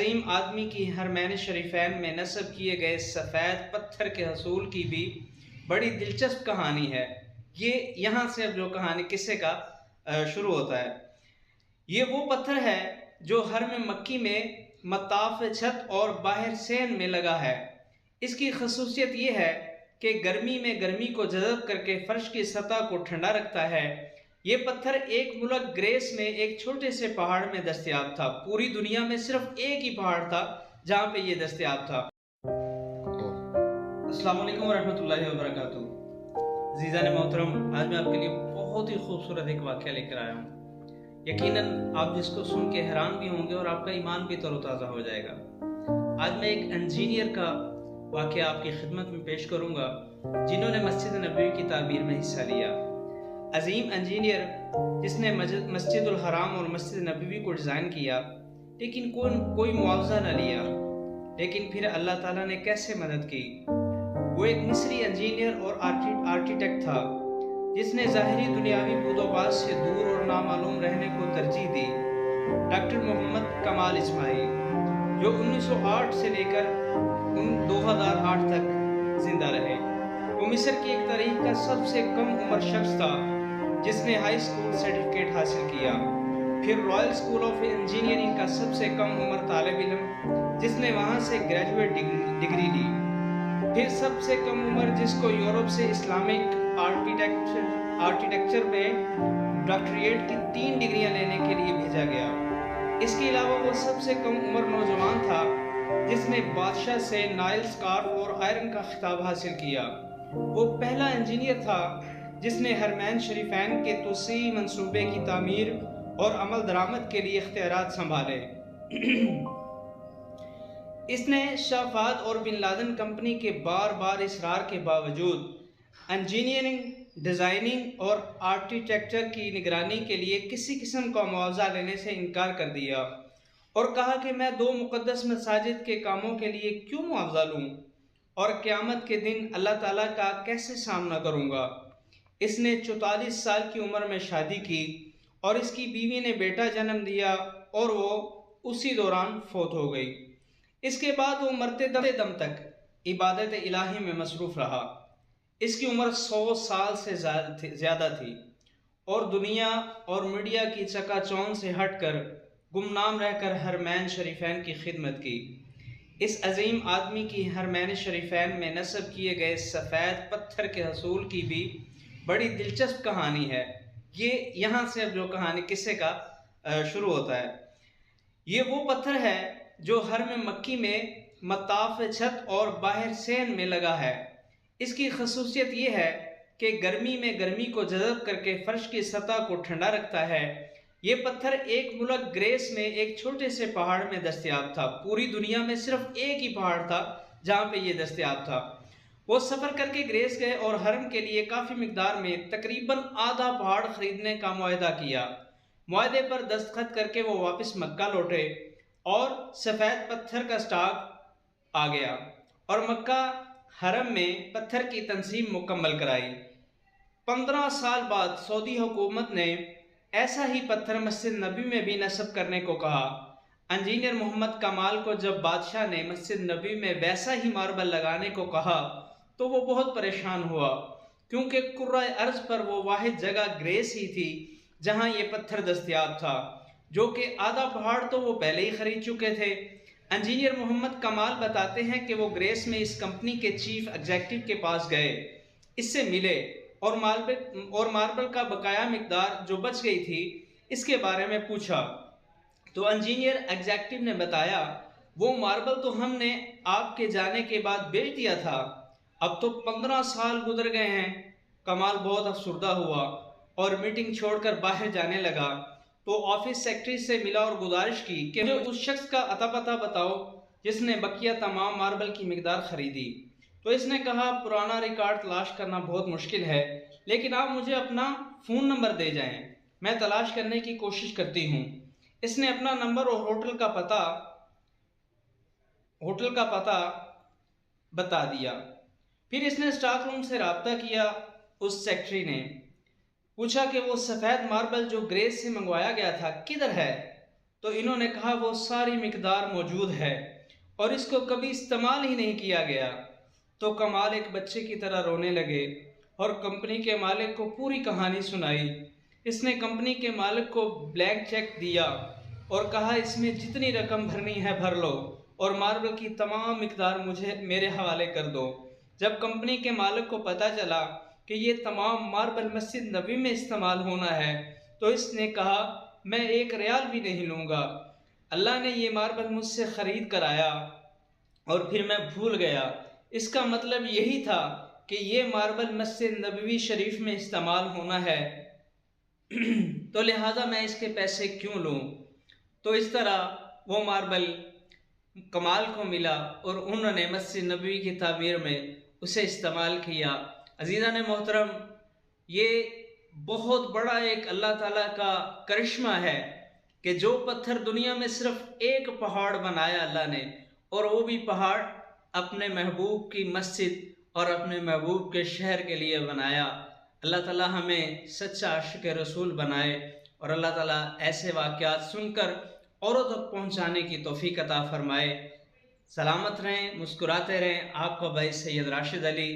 अजीम आदमी की हरमैन शरीफैन में नस्ब किए गए सफ़ेद पत्थर के हसूल की भी बड़ी दिलचस्प कहानी है। ये यहाँ से अब जो कहानी किस्से का शुरू होता है। ये वो पत्थर है जो हरम मक्की में मताफ छत और बाहर सेन में लगा है। इसकी खसूसियत ये है कि गर्मी में गर्मी को जज़ब करके फर्श की सतह को ठंडा रखता है। ये पत्थर एक मुल्क ग्रेस में एक छोटे से पहाड़ में दस्तयाब था। पूरी दुनिया में सिर्फ एक ही पहाड़ था जहाँ पे ये दस्तयाब था। अस्सलाम वालेकुम वरहमतुल्लाहि वबरकातुहू। जीज़ान मोहतरम, आज मैं आपके लिए बहुत ही खूबसूरत एक वाक़या लेकर आया हूँ। यकीनन आप जिसको सुन के हैरान भी होंगे और आपका ईमान भी तरोताज़ा हो जाएगा। आज मैं एक इंजीनियर का वाक़या आपकी खिदमत में पेश करूँगा जिन्होंने मस्जिद नबवी की तामीर में हिस्सा लिया। अजीम इंजीनियर जिसने मस्जिदुल हराम और मस्जिद नबवी को डिज़ाइन किया, लेकिन कोई मुआवजा न लिया। लेकिन फिर अल्लाह ताला ने कैसे मदद की। वो एक मिस्री इंजीनियर और आर्किटेक्ट था जिसने ज़ाहिरी दुनियावी बूदोबाज से दूर और नामालूम रहने को तरजीह दी। डॉक्टर मोहम्मद कमाल इस्माइल, जो 1908 से लेकर 2008 तक जिंदा रहे। वो मिस्र की एक तारीख का सबसे कम उम्र शख्स था जिसने हाई स्कूल सर्टिफिकेट हासिल किया। फिर रॉयल स्कूल ऑफ इंजीनियरिंग का सबसे कम उम्र तालिब इल्म जिसने वहाँ से ग्रेजुएट डिग्री ली। फिर सबसे कम उम्र जिसको यूरोप से इस्लामिक आर्किटेक्चर में डॉक्टरेट की 3 डिग्रियां लेने के लिए भेजा गया। इसके अलावा वो सबसे कम उम्र नौजवान था जिसने बादशाह से नाइल स्कार्फ और आयरन का खिताब हासिल किया। वो पहला इंजीनियर था जिसने हरमैन शरीफैन के तोसी मंसूबे की तामीर और अमल दरामद के लिए इख्तियारात संभाले। इसने शाह फहद और बिन लादेन कंपनी के बार बार इसरार के बावजूद इंजीनियरिंग, डिज़ाइनिंग और आर्किटेक्चर की निगरानी के लिए किसी किस्म का मुआवजा लेने से इनकार कर दिया और कहा कि मैं 2 मुक़द्दस मसाजिद के कामों के लिए क्यों मुआवजा लूँ और क़यामत के दिन अल्लाह ताला का कैसे सामना करूँगा। इसने 44 साल की उम्र में शादी की और इसकी बीवी ने बेटा जन्म दिया और वो उसी दौरान फौत हो गई। इसके बाद वो मरते दम तक इबादत इलाही में मसरूफ़ रहा। इसकी उम्र 100 साल से ज़्यादा थी और दुनिया और मीडिया की चकाचौंध से हटकर गुमनाम रहकर हरमैन शरीफैन की खिदमत की। इस अजीम आदमी की हरमैन शरीफैन में नस्ब किए गए सफ़ेद पत्थर के हसूल की भी बड़ी दिलचस्प कहानी है। ये यहाँ से अब जो कहानी किस्से का शुरू होता है। ये वो पत्थर है जो हरम मक्की में मताफ छत और बाहर सेन में लगा है। इसकी खसूसियत ये है कि गर्मी में गर्मी को जज़ब करके फर्श की सतह को ठंडा रखता है। ये पत्थर एक मुल्क ग्रेस में एक छोटे से पहाड़ में दस्तयाब था। पूरी दुनिया में सिर्फ एक ही पहाड़ था जहाँ पे ये दस्तयाब था। वो सफ़र करके ग्रेस गए और हरम के लिए काफ़ी मिकदार में तकरीबन आधा पहाड़ खरीदने का मुआहदा किया। मुआहदे पर दस्तखत करके वो वापस मक्का लौटे और सफ़ेद पत्थर का स्टॉक आ गया और मक्का हरम में पत्थर की तंसीम मुकम्मल कराई। 15 साल बाद सऊदी हुकूमत ने ऐसा ही पत्थर मस्जिद नबी में भी नस्ब करने को कहा। इंजीनियर मोहम्मद कमाल को जब बादशाह ने मस्जिद नबी में वैसा ही मार्बल लगाने को कहा तो वो बहुत परेशान हुआ, क्योंकि कुर्रा अर्ज पर वो वाहिद जगह ग्रेस ही थी जहां ये पत्थर दस्तयाब था, जो कि आधा पहाड़ तो वो पहले ही खरीद चुके थे। इंजीनियर मोहम्मद कमाल बताते हैं कि वो ग्रेस में इस कंपनी के चीफ एग्जीक्यूटिव के पास गए, इससे मिले और मार्बल का बकाया मिकदार जो बच गई थी इसके बारे में पूछा। तो इंजीनियर एग्जीक्यूटिव ने बताया, वो मार्बल तो हमने आपके जाने के बाद बेच दिया था, अब तो 15 साल गुजर गए हैं। कमाल बहुत अफसुर्दा हुआ और मीटिंग छोड़कर बाहर जाने लगा तो ऑफिस सेक्रेटरी से मिला और गुजारिश की कि मुझे उस शख्स का अता पता बताओ जिसने बकिया तमाम मार्बल की मिकदार खरीदी। तो इसने कहा, पुराना रिकॉर्ड तलाश करना बहुत मुश्किल है, लेकिन आप मुझे अपना फ़ोन नंबर दे जाएं, मैं तलाश करने की कोशिश करती हूँ। इसने अपना नंबर और होटल का पता बता दिया। फिर इसने स्टाफ रूम से रब्ता किया। उस सेक्रेटरी ने पूछा कि वो सफ़ेद मार्बल जो ग्रेस से मंगवाया गया था किधर है। तो इन्होंने कहा वो सारी मिकदार मौजूद है और इसको कभी इस्तेमाल ही नहीं किया गया। तो कमाल एक बच्चे की तरह रोने लगे और कंपनी के मालिक को पूरी कहानी सुनाई। इसने कंपनी के मालिक को ब्लैंक चेक दिया और कहा इसमें जितनी रकम भरनी है भर लो और मार्बल की तमाम मिकदार मुझे मेरे हवाले कर दो। जब कंपनी के मालिक को पता चला कि ये तमाम मार्बल मस्जिद नबी में इस्तेमाल होना है तो इसने कहा मैं एक रियाल भी नहीं लूँगा, अल्लाह ने ये मार्बल मुझसे ख़रीद कराया और फिर मैं भूल गया। इसका मतलब यही था कि ये मार्बल मस्जिद नबवी शरीफ में इस्तेमाल होना है तो लिहाजा मैं इसके पैसे क्यों लूँ। तो इस तरह वो मार्बल कमाल को मिला और उन्होंने मस्जिद नबवी की तामीर में उसे इस्तेमाल किया। अज़ीज़ान मोहतरम, ये बहुत बड़ा एक अल्लाह ताला का करिश्मा है कि जो पत्थर दुनिया में सिर्फ एक पहाड़ बनाया अल्लाह ने, और वो भी पहाड़ अपने महबूब की मस्जिद और अपने महबूब के शहर के लिए बनाया। अल्लाह ताला हमें सच्चा आशिक रसूल बनाए और अल्लाह ताला ऐसे वाक़यात सुनकर औरों तक पहुँचाने की तौफ़ीक़ अता फ़रमाए। सलामत रहें, मुस्कुराते रहें। आपका भाई सैयद राशिद अली।